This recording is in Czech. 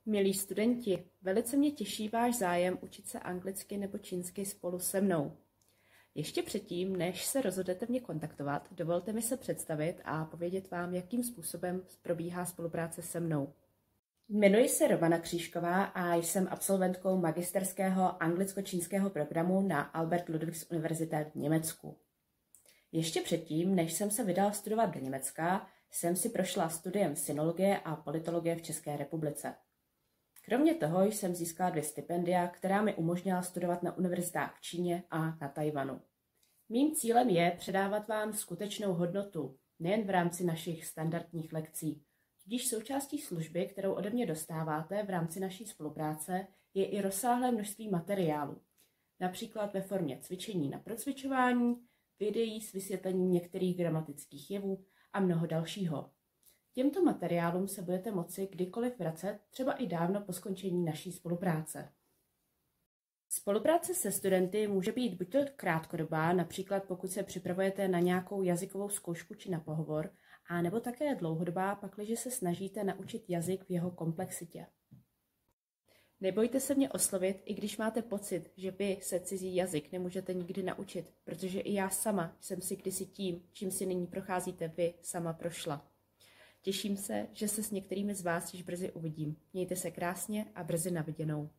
Milí studenti, velice mě těší váš zájem učit se anglicky nebo čínsky spolu se mnou. Ještě předtím, než se rozhodnete mě kontaktovat, dovolte mi se představit a povědět vám, jakým způsobem probíhá spolupráce se mnou. Jmenuji se Romana Křížková a jsem absolventkou magisterského anglicko-čínského programu na Albert Ludwigs Universität v Německu. Ještě předtím, než jsem se vydala studovat do Německa, jsem si prošla studiem sinologie a politologie v České republice. Kromě toho jsem získala 2 stipendia, která mi umožnila studovat na univerzitách v Číně a na Tajvanu. Mým cílem je předávat vám skutečnou hodnotu, nejen v rámci našich standardních lekcí. Tudíž součástí služby, kterou ode mě dostáváte v rámci naší spolupráce, je i rozsáhlé množství materiálu, například ve formě cvičení na procvičování, videí s vysvětlením některých gramatických jevů a mnoho dalšího. Těmto materiálům se budete moci kdykoliv vracet, třeba i dávno po skončení naší spolupráce. Spolupráce se studenty může být buď to krátkodobá, například pokud se připravujete na nějakou jazykovou zkoušku či na pohovor, a nebo také dlouhodobá, pakliže se snažíte naučit jazyk v jeho komplexitě. Nebojte se mě oslovit, i když máte pocit, že vy se cizí jazyk nemůžete nikdy naučit, protože i já sama jsem si kdysi tím, čím si nyní procházíte vy, sama prošla. Těším se, že se s některými z vás již brzy uvidím. Mějte se krásně a brzy na viděnou.